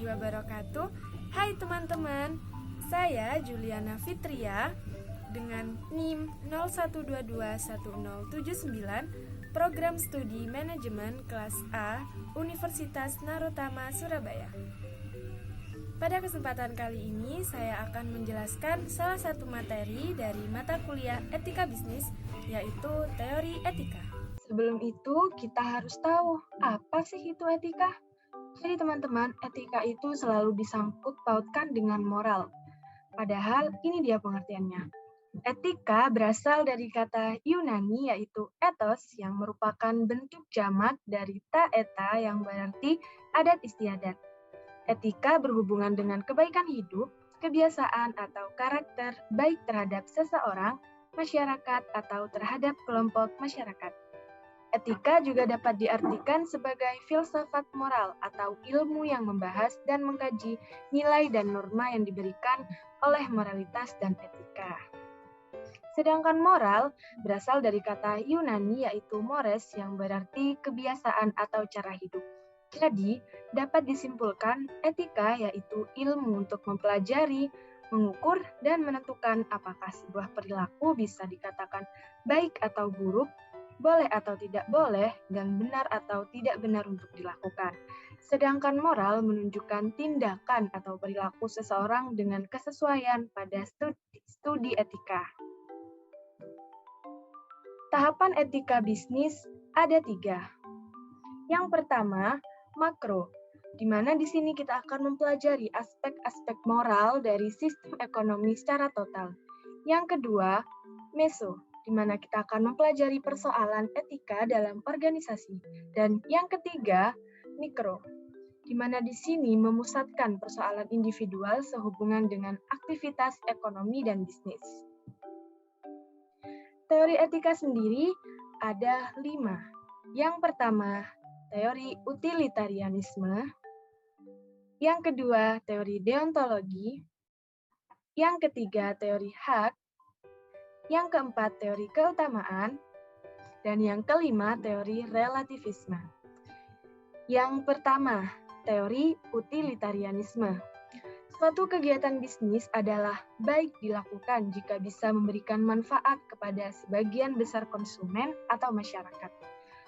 wabarakatuh. Hai teman-teman, saya Juliana Fitria dengan NIM 01221079, Program Studi Manajemen Kelas A, Universitas Narotama, Surabaya. Pada kesempatan kali ini, saya akan menjelaskan salah satu materi dari mata kuliah Etika Bisnis, yaitu Teori Etika. Sebelum itu, kita harus tahu apa sih itu etika. Jadi teman-teman, etika itu selalu disangkut pautkan dengan moral. Padahal ini dia pengertiannya. Etika berasal dari kata Yunani yaitu ethos yang merupakan bentuk jamak dari ta eta yang berarti adat istiadat. Etika berhubungan dengan kebaikan hidup, kebiasaan atau karakter baik terhadap seseorang, masyarakat atau terhadap kelompok masyarakat. Etika juga dapat diartikan sebagai filsafat moral atau ilmu yang membahas dan mengkaji nilai dan norma yang diberikan oleh moralitas dan etika. Sedangkan moral berasal dari kata Yunani yaitu mores yang berarti kebiasaan atau cara hidup. Jadi, dapat disimpulkan etika yaitu ilmu untuk mempelajari, mengukur, dan menentukan apakah sebuah perilaku bisa dikatakan baik atau buruk, boleh atau tidak boleh, dan benar atau tidak benar untuk dilakukan. Sedangkan moral menunjukkan tindakan atau perilaku seseorang dengan kesesuaian pada studi etika. Tahapan etika bisnis ada 3. Yang pertama, makro, di mana di sini kita akan mempelajari aspek-aspek moral dari sistem ekonomi secara total. Yang kedua, meso, di mana kita akan mempelajari persoalan etika dalam organisasi. Dan yang ketiga, mikro, di mana di sini memusatkan persoalan individual sehubungan dengan aktivitas ekonomi dan bisnis. Teori etika sendiri ada 5. Yang pertama, teori utilitarianisme. Yang kedua, teori deontologi. Yang ketiga, teori hak. Yang keempat, teori keutamaan. Dan yang kelima, teori relativisme. Yang pertama, teori utilitarianisme. Suatu kegiatan bisnis adalah baik dilakukan jika bisa memberikan manfaat kepada sebagian besar konsumen atau masyarakat.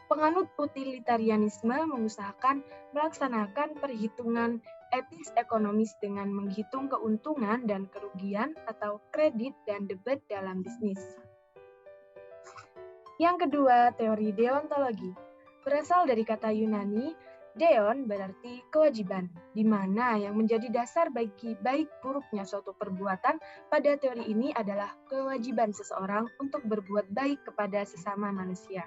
Penganut utilitarianisme mengusahakan melaksanakan perhitungan etis ekonomis dengan menghitung keuntungan dan kerugian atau kredit dan debit dalam bisnis. Yang kedua, teori deontologi. Berasal dari kata Yunani, deon berarti kewajiban, di mana yang menjadi dasar bagi baik buruknya suatu perbuatan pada teori ini adalah kewajiban seseorang untuk berbuat baik kepada sesama manusia.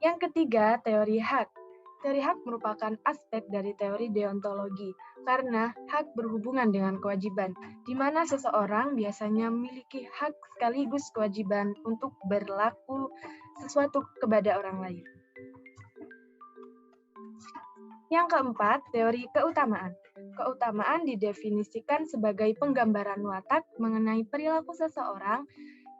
Yang ketiga, teori hak. Teori hak merupakan aspek dari teori deontologi, karena hak berhubungan dengan kewajiban, di mana seseorang biasanya memiliki hak sekaligus kewajiban untuk berlaku sesuatu kepada orang lain. Yang keempat, teori keutamaan. Keutamaan didefinisikan sebagai penggambaran watak mengenai perilaku seseorang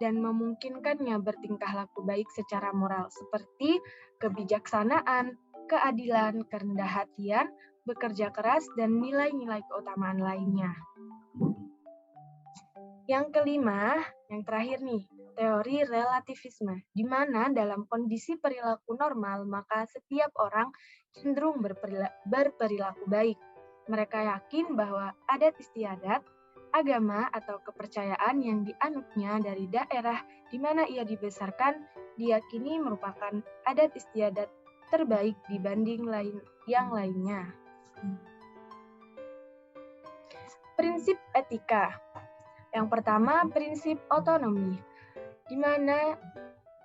dan memungkinkannya bertingkah laku baik secara moral, seperti kebijaksanaan, keadilan, kerendah hatian, bekerja keras, dan nilai-nilai keutamaan lainnya. Yang kelima, yang terakhir nih, teori relativisme, di mana dalam kondisi perilaku normal, maka setiap orang cenderung berperilaku baik. Mereka yakin bahwa adat istiadat, agama atau kepercayaan yang dianutnya dari daerah di mana ia dibesarkan diyakini merupakan adat istiadat terbaik dibanding yang lainnya. Prinsip etika. Yang pertama, prinsip otonomi, di mana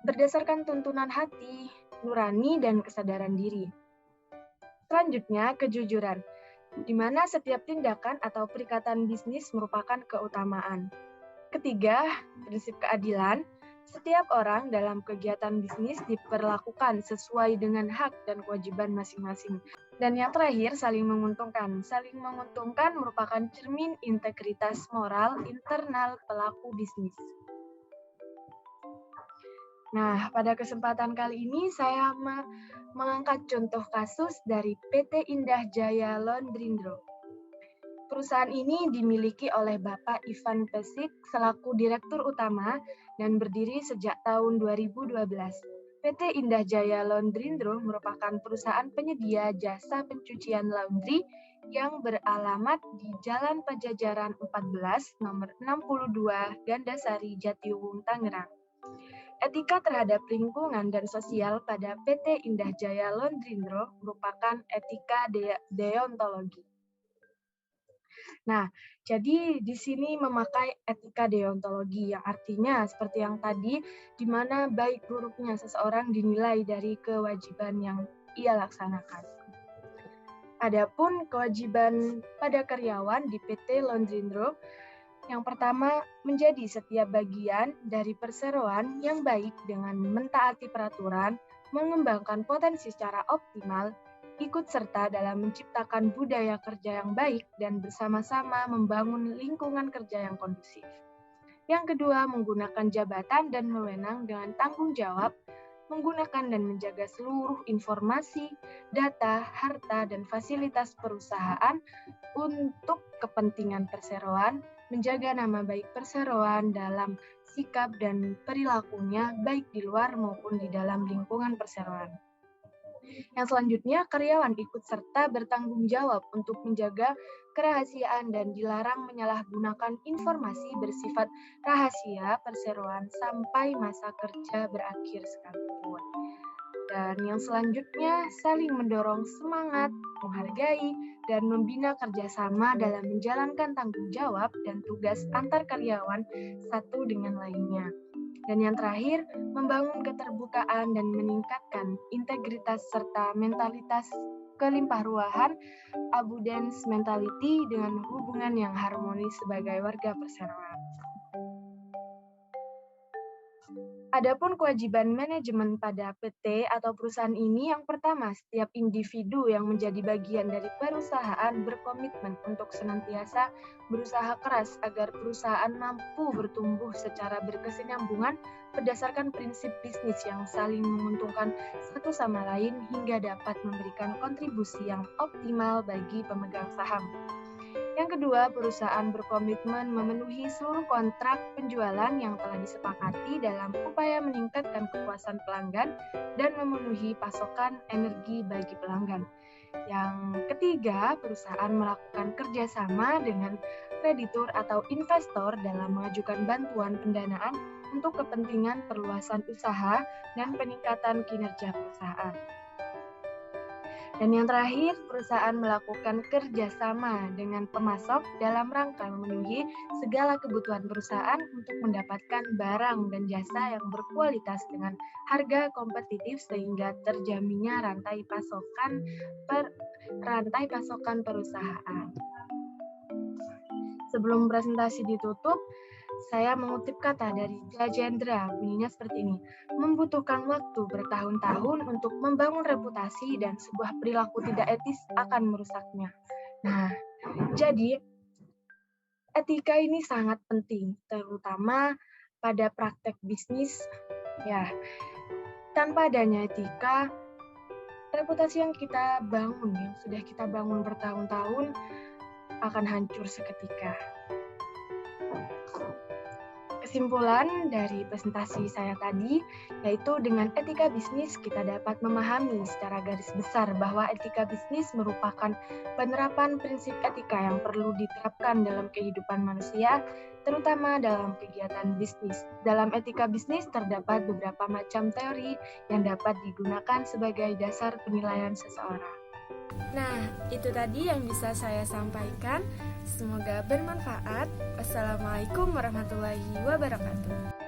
berdasarkan tuntunan hati, nurani, dan kesadaran diri. Selanjutnya, kejujuran, di mana setiap tindakan atau perikatan bisnis merupakan keutamaan. Ketiga, prinsip keadilan. Setiap orang dalam kegiatan bisnis diperlakukan sesuai dengan hak dan kewajiban masing-masing. Dan yang terakhir, saling menguntungkan. Saling menguntungkan merupakan cermin integritas moral internal pelaku bisnis. Nah, pada kesempatan kali ini saya mengangkat contoh kasus dari PT Indah Jaya Londrindro. Perusahaan ini dimiliki oleh Bapak Ivan Pesik selaku Direktur Utama dan berdiri sejak tahun 2012. PT Indah Jaya Londrindro merupakan perusahaan penyedia jasa pencucian laundry yang beralamat di Jalan Pajajaran 14, nomor 62, Gandasari, Jatiwung, Tangerang. Etika terhadap lingkungan dan sosial pada PT Indah Jaya Londrindro merupakan etika deontologi. Nah, jadi di sini memakai etika deontologi yang artinya seperti yang tadi, di mana baik buruknya seseorang dinilai dari kewajiban yang ia laksanakan. Adapun kewajiban pada karyawan di PT Londrindro, yang pertama menjadi setiap bagian dari perseroan yang baik dengan mentaati peraturan, mengembangkan potensi secara optimal, ikut serta dalam menciptakan budaya kerja yang baik dan bersama-sama membangun lingkungan kerja yang kondusif. Yang kedua, menggunakan jabatan dan wewenang dengan tanggung jawab, menggunakan dan menjaga seluruh informasi, data, harta, dan fasilitas perusahaan untuk kepentingan perseroan, menjaga nama baik perseroan dalam sikap dan perilakunya baik di luar maupun di dalam lingkungan perseroan. Yang selanjutnya, karyawan ikut serta bertanggung jawab untuk menjaga kerahasiaan dan dilarang menyalahgunakan informasi bersifat rahasia perseroan sampai masa kerja berakhir sekalipun. Dan yang selanjutnya, saling mendorong semangat, menghargai, dan membina kerjasama dalam menjalankan tanggung jawab dan tugas antar karyawan satu dengan lainnya. Dan yang terakhir, membangun keterbukaan dan meningkatkan integritas serta mentalitas kelimpahruahan abundance mentality dengan hubungan yang harmonis sebagai warga perseroan. Adapun kewajiban manajemen pada PT atau perusahaan ini, yang pertama, setiap individu yang menjadi bagian dari perusahaan berkomitmen untuk senantiasa berusaha keras agar perusahaan mampu bertumbuh secara berkesinambungan berdasarkan prinsip bisnis yang saling menguntungkan satu sama lain hingga dapat memberikan kontribusi yang optimal bagi pemegang saham. Yang kedua, perusahaan berkomitmen memenuhi seluruh kontrak penjualan yang telah disepakati dalam upaya meningkatkan kepuasan pelanggan dan memenuhi pasokan energi bagi pelanggan. Yang ketiga, perusahaan melakukan kerjasama dengan kreditur atau investor dalam mengajukan bantuan pendanaan untuk kepentingan perluasan usaha dan peningkatan kinerja perusahaan. Dan yang terakhir, perusahaan melakukan kerjasama dengan pemasok dalam rangka memenuhi segala kebutuhan perusahaan untuk mendapatkan barang dan jasa yang berkualitas dengan harga kompetitif sehingga terjaminnya rantai pasokan perusahaan. Sebelum presentasi ditutup, saya mengutip kata dari Gajendra, bunyinya seperti ini. Membutuhkan waktu bertahun-tahun untuk membangun reputasi dan sebuah perilaku tidak etis akan merusaknya. Nah, jadi etika ini sangat penting, terutama pada praktek bisnis. Ya, tanpa adanya etika, reputasi yang kita bangun, yang sudah kita bangun bertahun-tahun, akan hancur seketika. Kesimpulan dari presentasi saya tadi, yaitu dengan etika bisnis kita dapat memahami secara garis besar bahwa etika bisnis merupakan penerapan prinsip etika yang perlu diterapkan dalam kehidupan manusia, terutama dalam kegiatan bisnis. Dalam etika bisnis terdapat beberapa macam teori yang dapat digunakan sebagai dasar penilaian seseorang. Nah, itu tadi yang bisa saya sampaikan. Semoga bermanfaat. Wassalamualaikum warahmatullahi wabarakatuh.